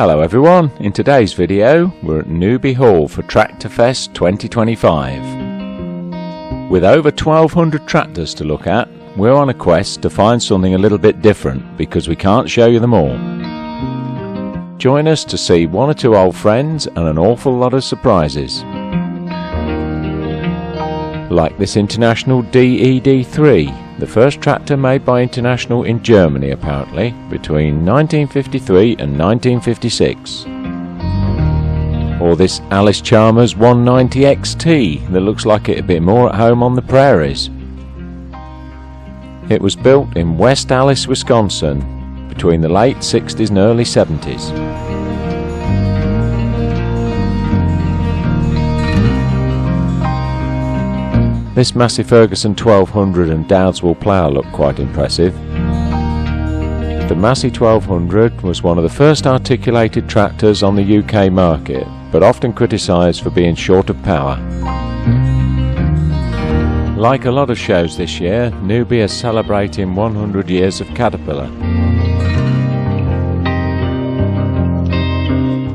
Hello everyone, in today's video we're at Newby Hall for Tractor Fest 2025. With over 1200 tractors to look at, we're on a quest to find something a little bit different because we can't show you them all. Join us to see one or two old friends and an awful lot of surprises. Like this International DED3, the first tractor made by International in Germany apparently, between 1953 and 1956. Or this Alice Chalmers 190 XT that looks like it'd be more at home on the prairies. It was built in West Alice, Wisconsin, between the late 60s and early 70s. This Massey Ferguson 1200 and Dowdeswell plough look quite impressive. The Massey 1200 was one of the first articulated tractors on the UK market, but often criticised for being short of power. Like a lot of shows this year, Newby is celebrating 100 years of Caterpillar.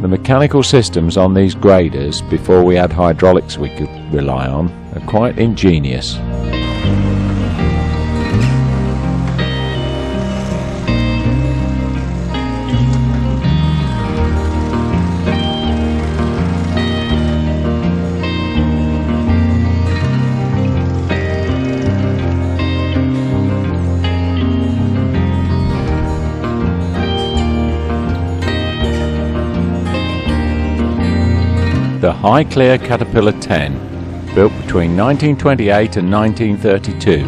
The mechanical systems on these graders, before we had hydraulics we could rely on, are quite ingenious. The High Clear Caterpillar 10, built between 1928 and 1932.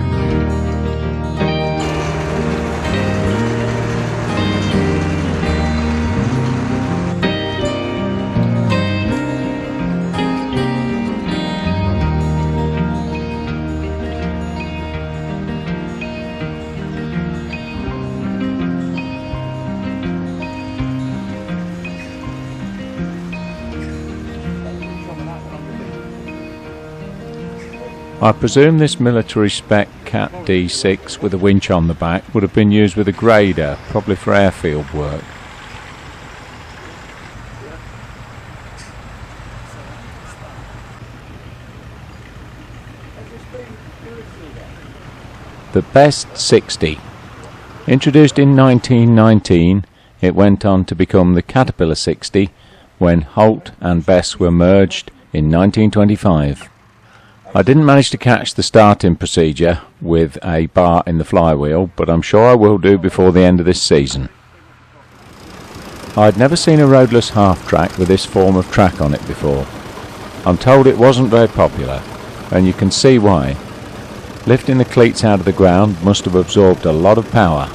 I presume this military spec Cat D6 with a winch on the back would have been used with a grader, probably for airfield work. The Best 60. Introduced in 1919, it went on to become the Caterpillar 60 when Holt and Best were merged in 1925. I didn't manage to catch the starting procedure with a bar in the flywheel, but I'm sure I will do before the end of this season. I'd never seen a roadless half-track with this form of track on it before. I'm told it wasn't very popular, and you can see why. Lifting the cleats out of the ground must have absorbed a lot of power.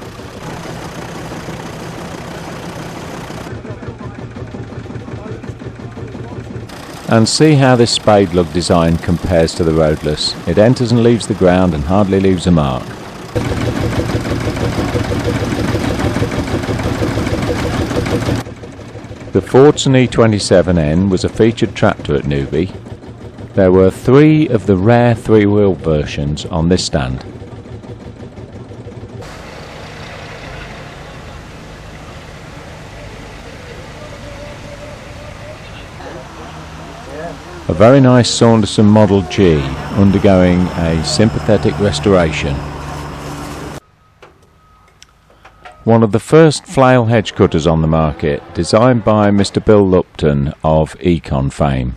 And see how this spade lug design compares to the roadless. It enters and leaves the ground and hardly leaves a mark. The Fordson E27N was a featured tractor at Newby. There were 3 of the rare 3-wheel versions on this stand. A very nice Saunderson Model G, undergoing a sympathetic restoration. One of the first flail hedge cutters on the market, designed by Mr. Bill Lupton of Econ fame.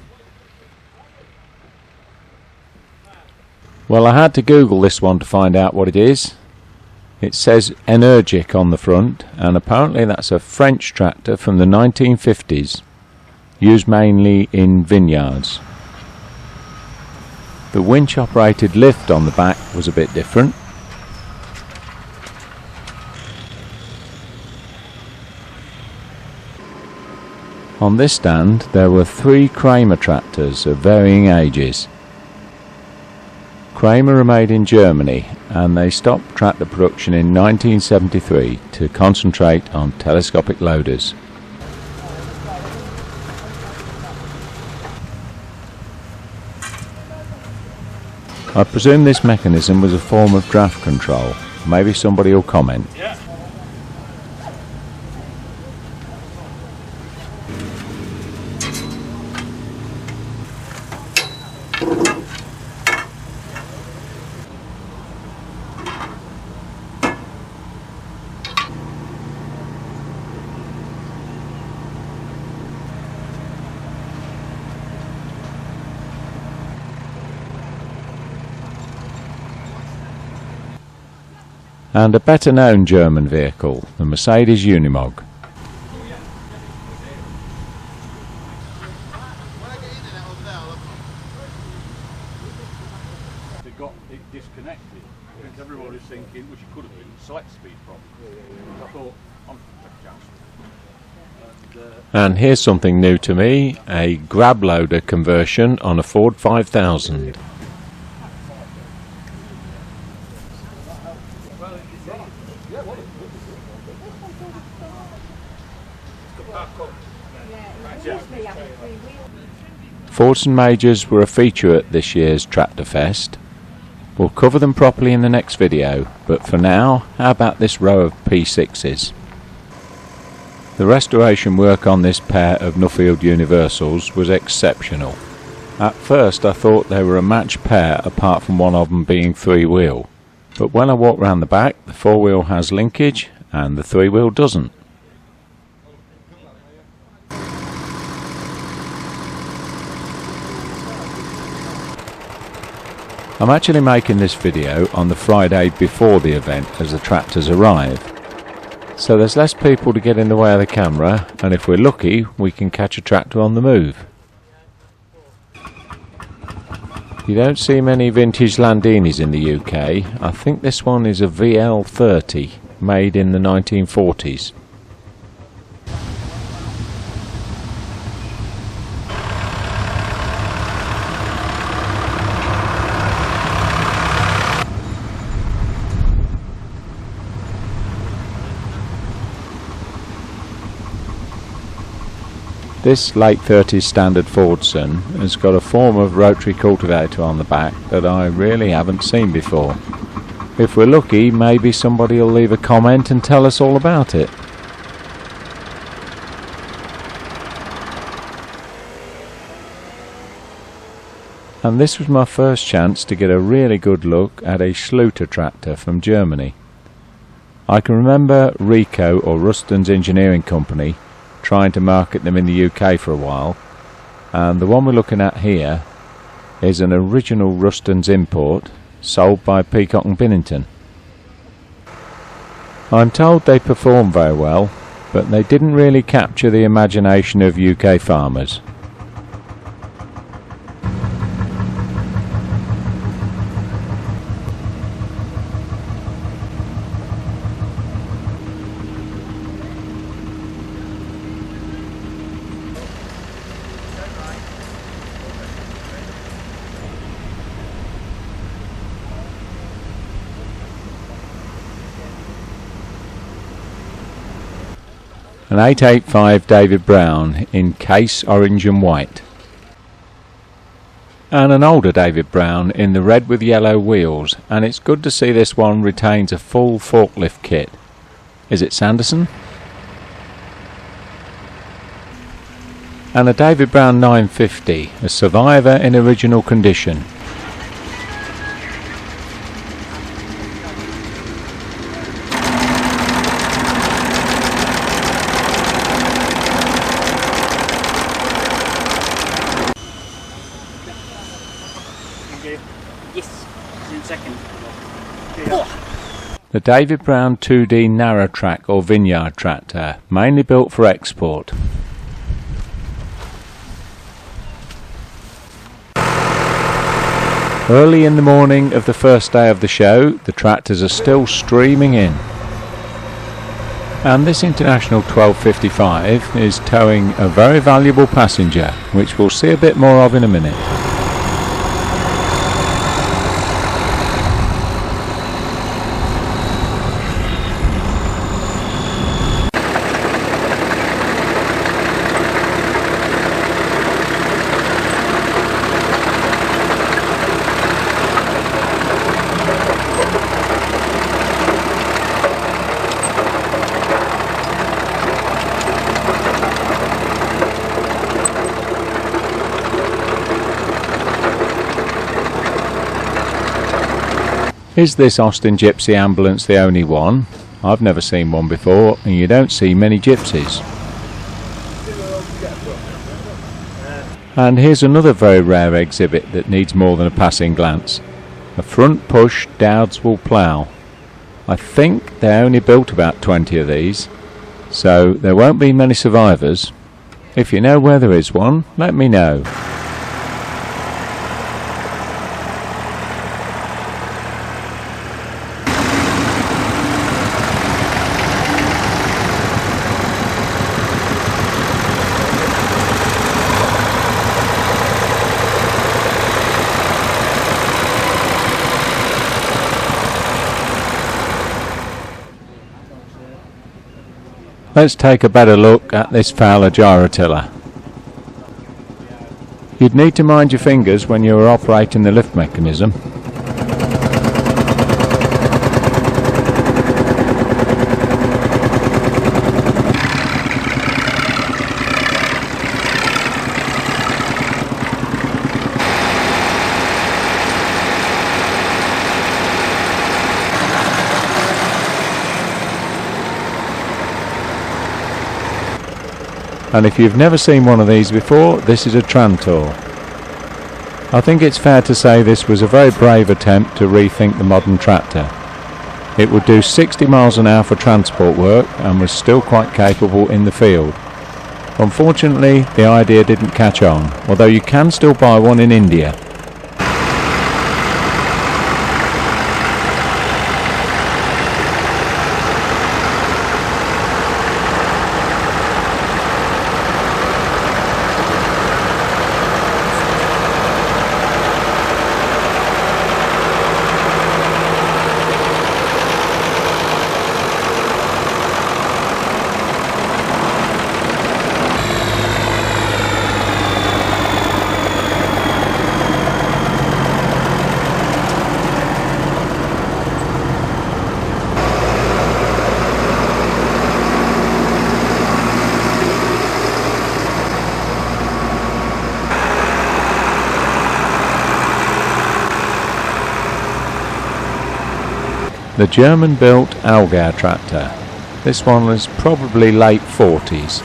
Well, I had to Google this one to find out what it is. It says Energic on the front, and apparently that's a French tractor from the 1950s. Used mainly in vineyards. The winch operated lift on the back was a bit different. On this stand there were 3 Kramer tractors of varying ages. Kramer are made in Germany and they stopped tractor production in 1973 to concentrate on telescopic loaders. I presume this mechanism was a form of draft control. Maybe somebody will comment. and a better known German vehicle, the Mercedes Unimog. They got it disconnected. I think everyone was thinking, which it could have been, select speed problem. I thought, I'm take a chance. And here's something new to me, a grab loader conversion on a Ford 5000. Fordson Majors were a feature at this year's Tractor Fest. We'll cover them properly in the next video, but for now, how about this row of P6s? The restoration work on this pair of Nuffield Universals was exceptional. At first I thought they were a matched pair apart from one of them being three-wheel, but when I walk round the back, the four-wheel has linkage and the three-wheel doesn't. I'm actually making this video on the Friday before the event as the tractors arrive. So there's less people to get in the way of the camera, and if we're lucky we can catch a tractor on the move. You don't see many vintage Landinis in the UK. I think this one is a VL30 made in the 1940s. This late 30s standard Fordson has got a form of rotary cultivator on the back that I really haven't seen before. If we're lucky, maybe somebody will leave a comment and tell us all about it. And this was my first chance to get a really good look at a Schluter tractor from Germany. I can remember Rico or Ruston's engineering company trying to market them in the UK for a while, and the one we're looking at here is an original Ruston's import sold by Peacock and Binnington. I'm told they perform very well, but they didn't really capture the imagination of UK farmers. An 885 David Brown in case orange and white, and an older David Brown in the red with yellow wheels, and it's good to see this one retains a full forklift kit. Is it Sanderson? And a David Brown 950, a survivor in original condition. Yes, in second. The David Brown 2D narrow track or vineyard tractor, mainly built for export. Early in the morning of the first day of the show, the tractors are still streaming in. And this International 1255 is towing a very valuable passenger, which we'll see a bit more of in a minute. Is this Austin Gypsy ambulance the only one? I've never seen one before, and you don't see many gypsies. And here's another very rare exhibit that needs more than a passing glance. A front push Dowdeswell plough. I think they only built about 20 of these, so there won't be many survivors. If you know where there is one, let me know. Let's take a better look at this Fowler gyrotiller. You'd need to mind your fingers when you are operating the lift mechanism. And if you've never seen one of these before, this is a Trantor. I think it's fair to say this was a very brave attempt to rethink the modern tractor. It would do 60 miles an hour for transport work and was still quite capable in the field. Unfortunately, the idea didn't catch on, although you can still buy one in India. The German-built Allgäu tractor. This one was probably late 40s.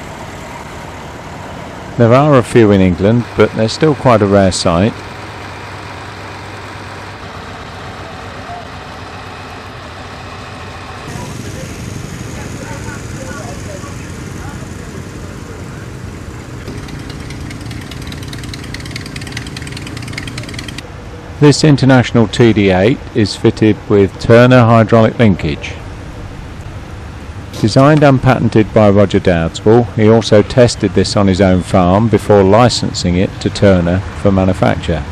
There are a few in England, but they're still quite a rare sight. This International TD8 is fitted with Turner hydraulic linkage. Designed and patented by Roger Dowdeswell, he also tested this on his own farm before licensing it to Turner for manufacture.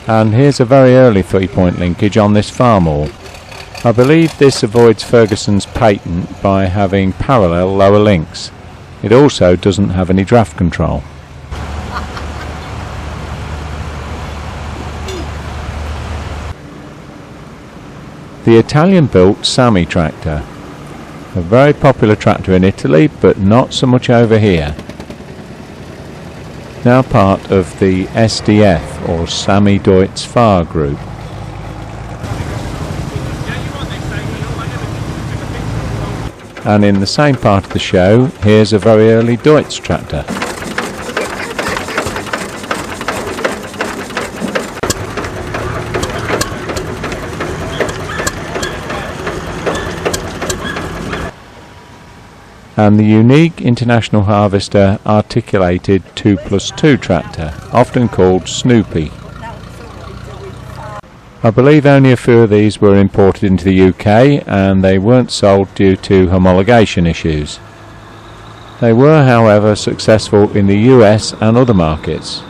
And here's a very early 3-point linkage on this farmall. I believe this avoids Ferguson's patent by having parallel lower links. It also doesn't have any draft control. The Italian-built Sami tractor. A very popular tractor in Italy, but not so much over here. Now part of the SDF, or Sami Deutz Fahr group. And in the same part of the show, here's a very early Deutz tractor. And the unique International Harvester articulated 2+2 tractor, often called Snoopy. I believe only a few of these were imported into the UK and they weren't sold due to homologation issues. They were, however, successful in the US and other markets.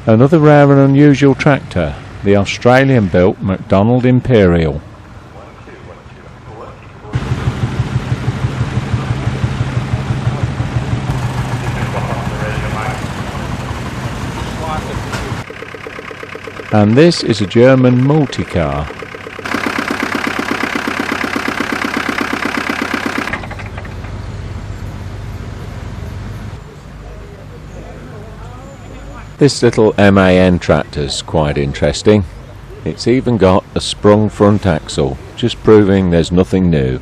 Another rare and unusual tractor, the Australian-built McDonald Imperial. And this is a German multi-car. This little MAN tractor's quite interesting. It's even got a sprung front axle, just proving there's nothing new.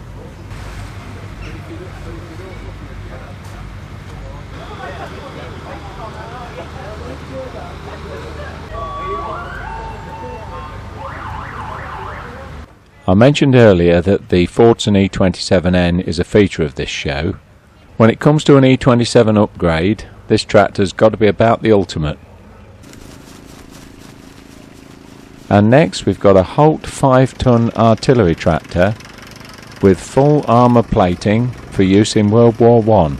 I mentioned earlier that the Fordson E27N is a feature of this show. When it comes to an E27 upgrade, this tractor's got to be about the ultimate. And next we've got a Holt 5-ton artillery tractor with full armour plating for use in World War I.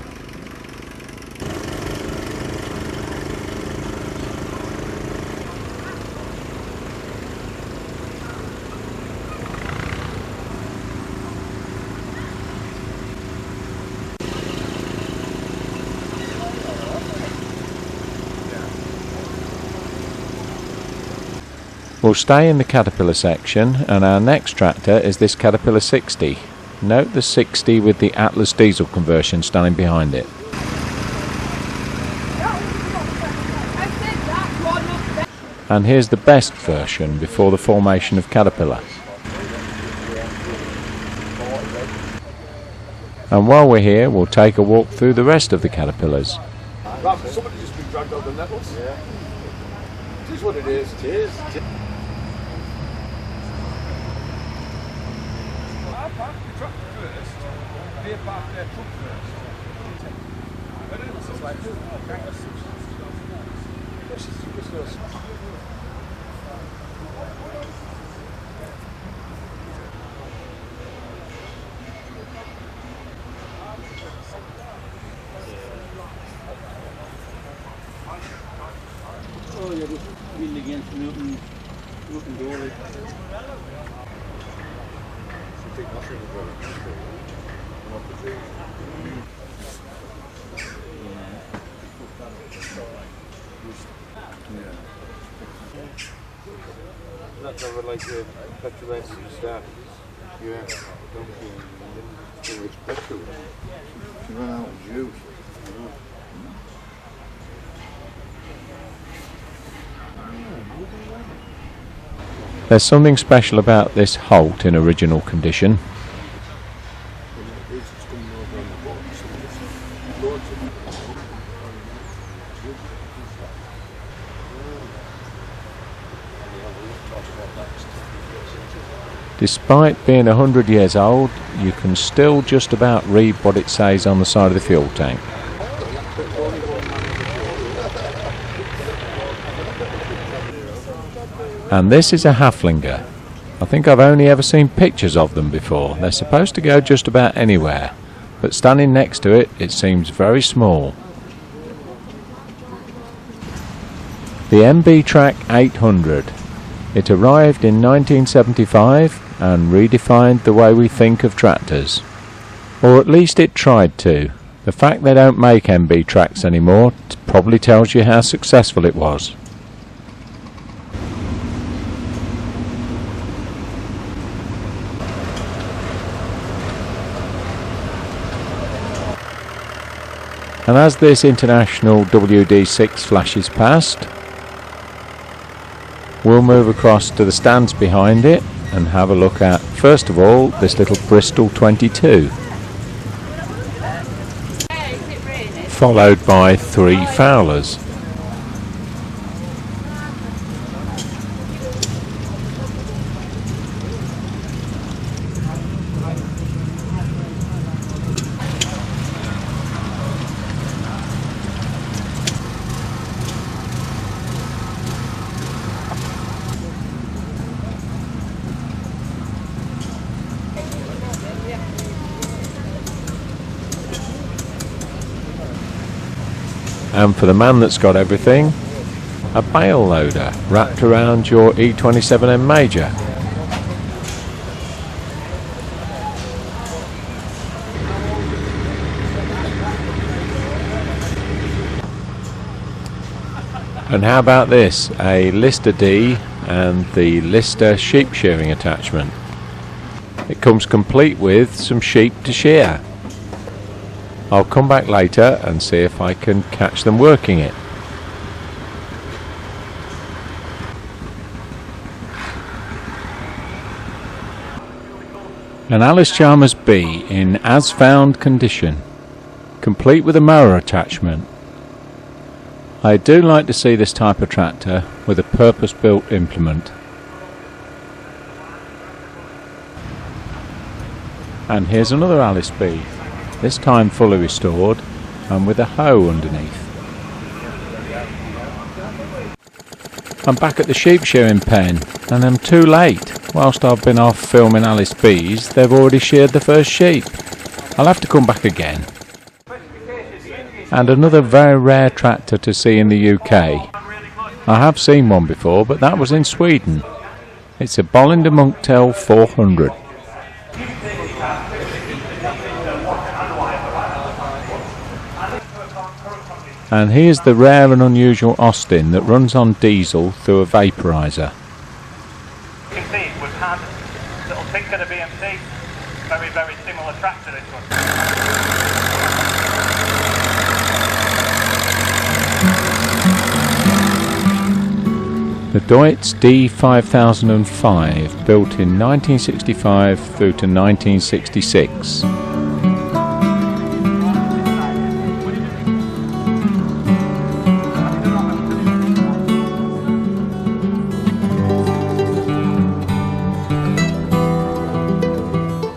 We'll stay in the Caterpillar section, and our next tractor is this Caterpillar 60. Note the 60 with the Atlas diesel conversion standing behind it. And here's the best version before the formation of Caterpillar. And while we're here, we'll take a walk through the rest of the Caterpillars. Somebody just been dragged over the nettles. Yeah. It is what it is. It is. I parked the truck first. They parked their truck first. It's like, oh, you're just leaning against an open door. That's over like the petrol engine start. Yeah, don't you? It's petrol. You run out of juice. There's something special about this Holt in original condition. Despite being 100 years old, you can still just about read what it says on the side of the fuel tank. And this is a Haflinger. I think I've only ever seen pictures of them before. They're supposed to go just about anywhere, but standing next to it, it seems very small. The MB Track 800. It arrived in 1975 and redefined the way we think of tractors. Or at least it tried to. The fact they don't make MB Tracks anymore probably tells you how successful it was. And as this international WD6 flashes past, we'll move across to the stands behind it and have a look at, first of all, this little Bristol 22, followed by 3 Fowlers. And for the man that's got everything, a bale loader wrapped around your E27M Major. And how about this, a Lister D and the Lister sheep shearing attachment. It comes complete with some sheep to shear. I'll come back later and see if I can catch them working it. An Alice Chalmers B in as found condition, complete with a mower attachment. I do like to see this type of tractor with a purpose-built implement. And here's another Alice B, this time fully restored and with a hoe underneath. I'm back at the sheep shearing pen and I'm too late. Whilst I've been off filming Alice B's, they've already sheared the first sheep. I'll have to come back again. And another very rare tractor to see in the UK. I have seen one before, but that was in Sweden. It's a Bollinger Munktel 400. And here's the rare and unusual Austin that runs on diesel through a vaporizer. You can see we've had little Tinker the BMC, very similar tractor this one. The Deutz D5005, built in 1965 through to 1966.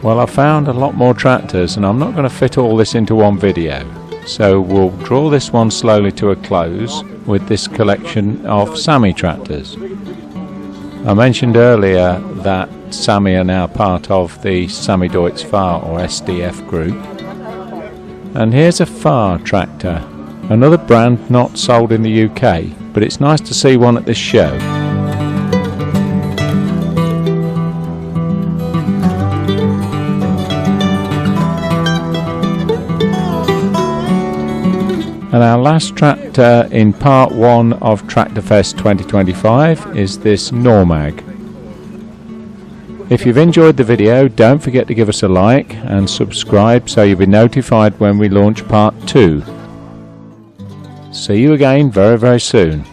Well, I found a lot more tractors and I'm not going to fit all this into one video, so we'll draw this one slowly to a close with this collection of Sammy tractors. I mentioned earlier that Sammy are now part of the Sammy Deutz Fahr or SDF group, and here's a Fahr tractor, another brand not sold in the UK, but it's nice to see one at this show. And our last tractor in part 1 of Tractorfest 2025 is this Normag. If you've enjoyed the video, don't forget to give us a like and subscribe so you'll be notified when we launch part 2. See you again very soon.